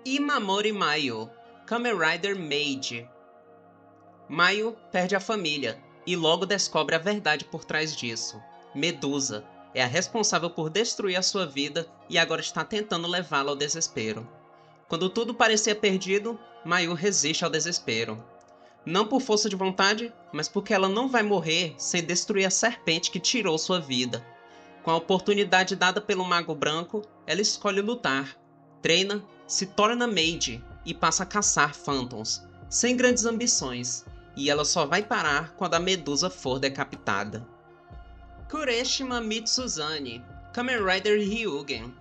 Imamori Mayu, Kamen Rider Mage. Mayu perde a família e logo descobre a verdade por trás disso. Medusa é a responsável por destruir a sua vida e agora está tentando levá-la ao desespero. Quando tudo parecia perdido, Mayu resiste ao desespero. Não por força de vontade, mas porque ela não vai morrer sem destruir a serpente que tirou sua vida. Com a oportunidade dada pelo Mago Branco, ela escolhe lutar, treina, se torna Mage e passa a caçar Phantoms, sem grandes ambições, e ela só vai parar quando a Medusa for decapitada. Kureshima Mitsuzane, Kamen Rider Ryugen.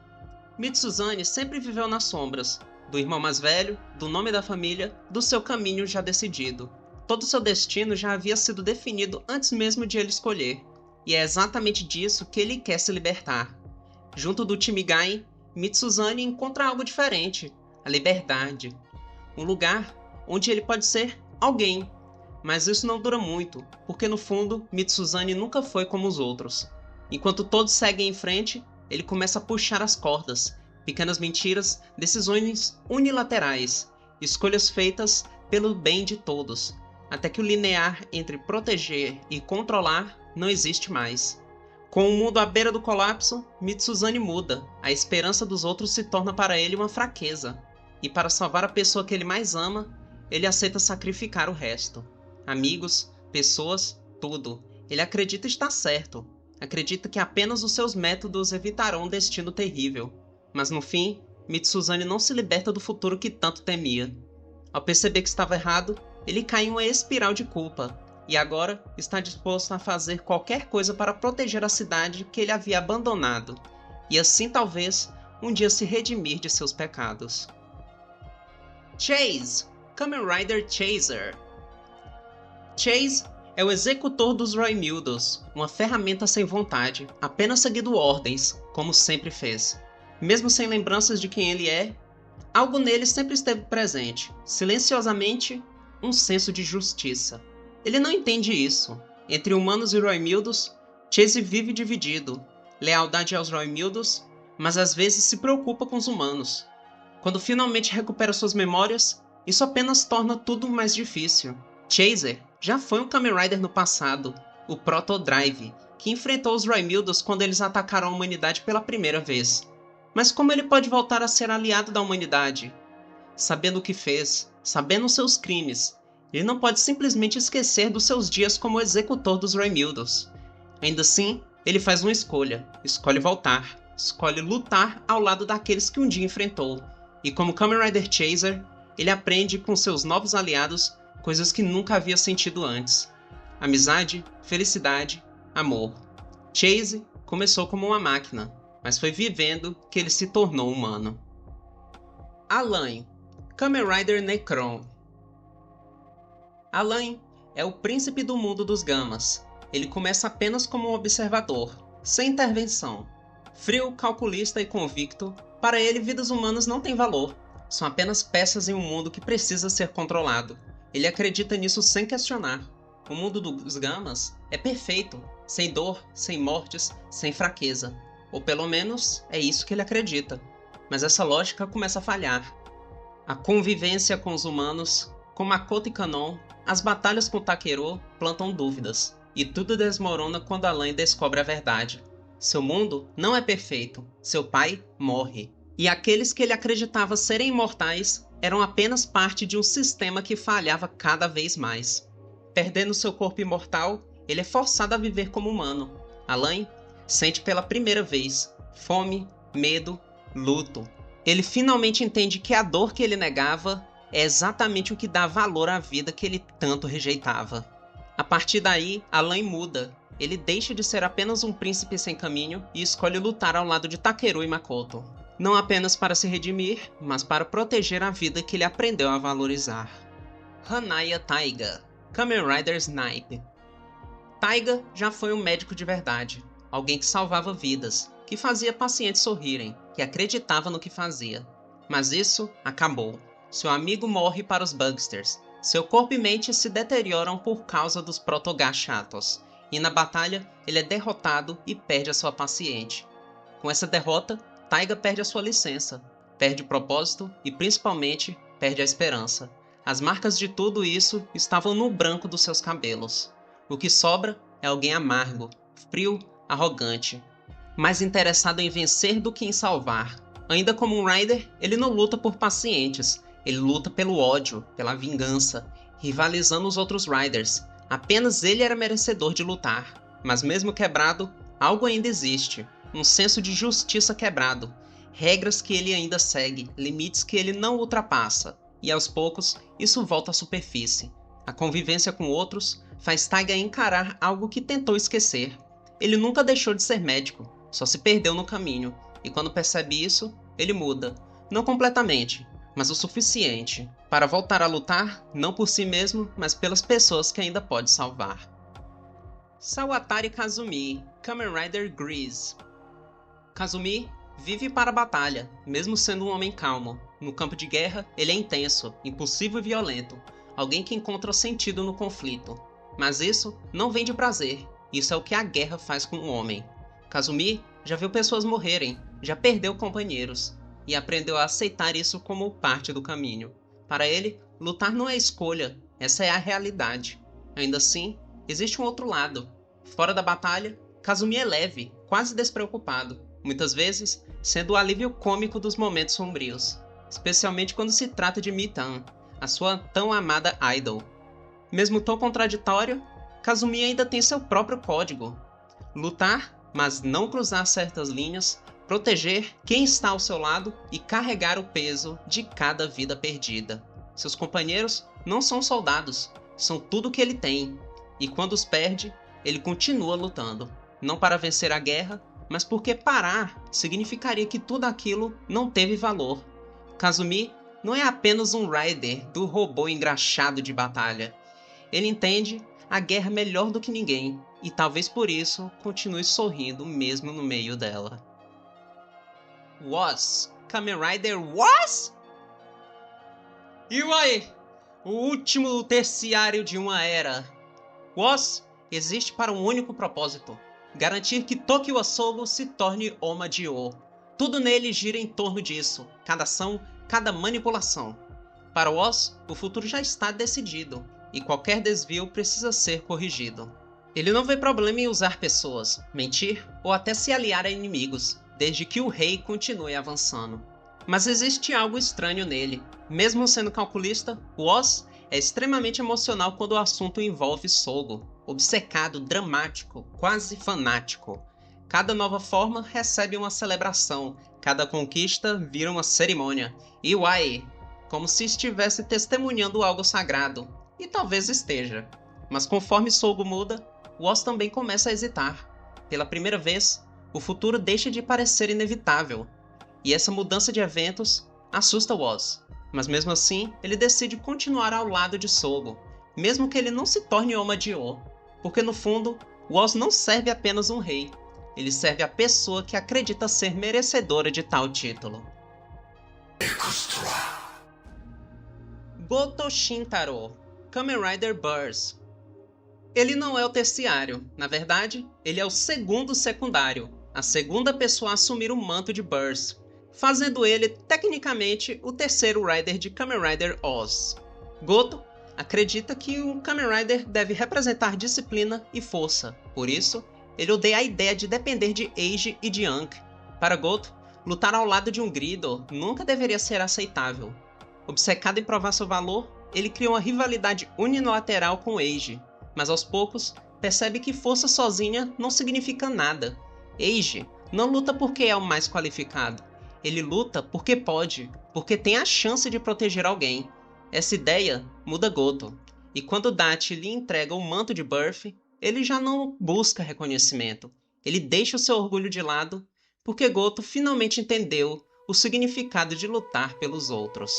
Mitsuzane sempre viveu nas sombras, do irmão mais velho, do nome da família, do seu caminho já decidido. Todo seu destino já havia sido definido antes mesmo de ele escolher, e é exatamente disso que ele quer se libertar. Junto do time Gai, Mitsuzane encontra algo diferente, a liberdade. Um lugar onde ele pode ser alguém. Mas isso não dura muito, porque no fundo, Mitsuzane nunca foi como os outros. Enquanto todos seguem em frente, ele começa a puxar as cordas. Pequenas mentiras, decisões unilaterais, escolhas feitas pelo bem de todos, até que o linear entre proteger e controlar não existe mais. Com o mundo à beira do colapso, Mitsuzane muda. A esperança dos outros se torna para ele uma fraqueza. E para salvar a pessoa que ele mais ama, ele aceita sacrificar o resto. Amigos, pessoas, tudo. Ele acredita estar certo. Acredita que apenas os seus métodos evitarão um destino terrível. Mas no fim, Mitsuzane não se liberta do futuro que tanto temia. Ao perceber que estava errado, ele cai em uma espiral de culpa. E agora está disposto a fazer qualquer coisa para proteger a cidade que ele havia abandonado, e assim talvez um dia se redimir de seus pecados. Chase, Kamen Rider Chaser. Chase é o executor dos Roimildos, uma ferramenta sem vontade, apenas seguindo ordens, como sempre fez. Mesmo sem lembranças de quem ele é, algo nele sempre esteve presente, silenciosamente, um senso de justiça. Ele não entende isso. Entre humanos e Roimildos, Chase vive dividido. Lealdade aos Roimildos, mas às vezes se preocupa com os humanos. Quando finalmente recupera suas memórias, isso apenas torna tudo mais difícil. Chaser já foi um Kamen Rider no passado, o Proto-Drive, que enfrentou os Roimildos quando eles atacaram a humanidade pela primeira vez. Mas como ele pode voltar a ser aliado da humanidade? Sabendo o que fez, sabendo seus crimes, ele não pode simplesmente esquecer dos seus dias como executor dos Roimildos. Ainda assim, ele faz uma escolha. Escolhe voltar. Escolhe lutar ao lado daqueles que um dia enfrentou. E como Kamen Rider Chaser, ele aprende com seus novos aliados coisas que nunca havia sentido antes. Amizade, felicidade, amor. Chase começou como uma máquina, mas foi vivendo que ele se tornou humano. Alain, Kamen Rider Necron. Alain é o príncipe do mundo dos Gamas. Ele começa apenas como um observador, sem intervenção. Frio, calculista e convicto, para ele vidas humanas não têm valor. São apenas peças em um mundo que precisa ser controlado. Ele acredita nisso sem questionar. O mundo dos Gamas é perfeito, sem dor, sem mortes, sem fraqueza. Ou pelo menos é isso que ele acredita. Mas essa lógica começa a falhar. A convivência com os humanos, com Makoto e Kanon, as batalhas com Takeru plantam dúvidas, e tudo desmorona quando Alain descobre a verdade. Seu mundo não é perfeito, seu pai morre, e aqueles que ele acreditava serem imortais eram apenas parte de um sistema que falhava cada vez mais. Perdendo seu corpo imortal, ele é forçado a viver como humano. Alain sente pela primeira vez fome, medo, luto. Ele finalmente entende que a dor que ele negava é exatamente o que dá valor à vida que ele tanto rejeitava. A partir daí, Alain muda. Ele deixa de ser apenas um príncipe sem caminho e escolhe lutar ao lado de Takeru e Makoto. Não apenas para se redimir, mas para proteger a vida que ele aprendeu a valorizar. Hanaya Taiga, Kamen Rider Snipe. Taiga já foi um médico de verdade, alguém que salvava vidas, que fazia pacientes sorrirem, que acreditava no que fazia. Mas isso acabou. Seu amigo morre para os Bugsters. Seu corpo e mente se deterioram por causa dos Protogachatos. E na batalha, ele é derrotado e perde a sua paciente. Com essa derrota, Taiga perde a sua licença. perde o propósito e, principalmente, perde a esperança. As marcas de tudo isso estavam no branco dos seus cabelos. O que sobra é alguém amargo, frio, arrogante, mais interessado em vencer do que em salvar. Ainda como um Rider, ele não luta por pacientes, ele luta pelo ódio, pela vingança, rivalizando os outros Riders. Apenas ele era merecedor de lutar, mas mesmo quebrado, algo ainda existe, um senso de justiça quebrado, regras que ele ainda segue, limites que ele não ultrapassa, e aos poucos isso volta à superfície. A convivência com outros faz Taiga encarar algo que tentou esquecer. Ele nunca deixou de ser médico, só se perdeu no caminho, e quando percebe isso, ele muda. Não completamente, mas o suficiente para voltar a lutar, não por si mesmo, mas pelas pessoas que ainda pode salvar. Sawatari Kazumi, Kamen Rider Grease. Kazumi vive para a batalha, mesmo sendo um homem calmo. No campo de guerra, ele é intenso, impulsivo e violento, alguém que encontra sentido no conflito. Mas isso não vem de prazer, isso é o que a guerra faz com o homem. Kazumi já viu pessoas morrerem, já perdeu companheiros, e aprendeu a aceitar isso como parte do caminho. Para ele, lutar não é escolha, essa é a realidade. Ainda assim, existe um outro lado. Fora da batalha, Kazumi é leve, quase despreocupado, muitas vezes sendo o alívio cômico dos momentos sombrios, especialmente quando se trata de Mi-tan, a sua tão amada idol. Mesmo tão contraditório, Kazumi ainda tem seu próprio código: lutar, mas não cruzar certas linhas, proteger quem está ao seu lado e carregar o peso de cada vida perdida. Seus companheiros não são soldados, são tudo que ele tem, e quando os perde, ele continua lutando, não para vencer a guerra, mas porque parar significaria que tudo aquilo não teve valor. Kazumi não é apenas um Rider do robô engraxado de batalha. Ele entende a guerra melhor do que ninguém, e talvez por isso continue sorrindo mesmo no meio dela. Woz, Kamen Rider Woz? E aí, o último terciário de uma era. Woz existe para um único propósito: garantir que Tokyo Asobo se torne Oma-Dio. Tudo nele gira em torno disso, cada ação, cada manipulação. Para Woz, o futuro já está decidido, e qualquer desvio precisa ser corrigido. Ele não vê problema em usar pessoas, mentir ou até se aliar a inimigos, desde que o rei continue avançando. Mas existe algo estranho nele. Mesmo sendo calculista, Woz é extremamente emocional quando o assunto envolve Sogo, obcecado, dramático, quase fanático. Cada nova forma recebe uma celebração, cada conquista vira uma cerimônia. E Wai, como se estivesse testemunhando algo sagrado. E talvez esteja. Mas conforme Sogo muda, Woz também começa a hesitar. Pela primeira vez, o futuro deixa de parecer inevitável. E essa mudança de eventos assusta Woz. Mas mesmo assim, ele decide continuar ao lado de Sogo, mesmo que ele não se torne Oma-Dio. Porque no fundo, Woz não serve apenas um rei. Ele serve a pessoa que acredita ser merecedora de tal título. Goto Shintaro, Kamen Rider Burst. Ele não é o terciário, na verdade, ele é o segundo secundário, a segunda pessoa a assumir o manto de Burst, fazendo ele, tecnicamente, o terceiro Rider de Kamen Rider Oz. Goto acredita que um Kamen Rider deve representar disciplina e força, por isso, ele odeia a ideia de depender de Eiji e de Ankh. Para Goto, lutar ao lado de um Grido nunca deveria ser aceitável. Obcecado em provar seu valor, ele cria uma rivalidade unilateral com Eiji, mas aos poucos percebe que força sozinha não significa nada. Eiji não luta porque é o mais qualificado, ele luta porque pode, porque tem a chance de proteger alguém. Essa ideia muda Goto, e quando Dachi lhe entrega o manto de Birth, ele já não busca reconhecimento, ele deixa o seu orgulho de lado, porque Goto finalmente entendeu o significado de lutar pelos outros.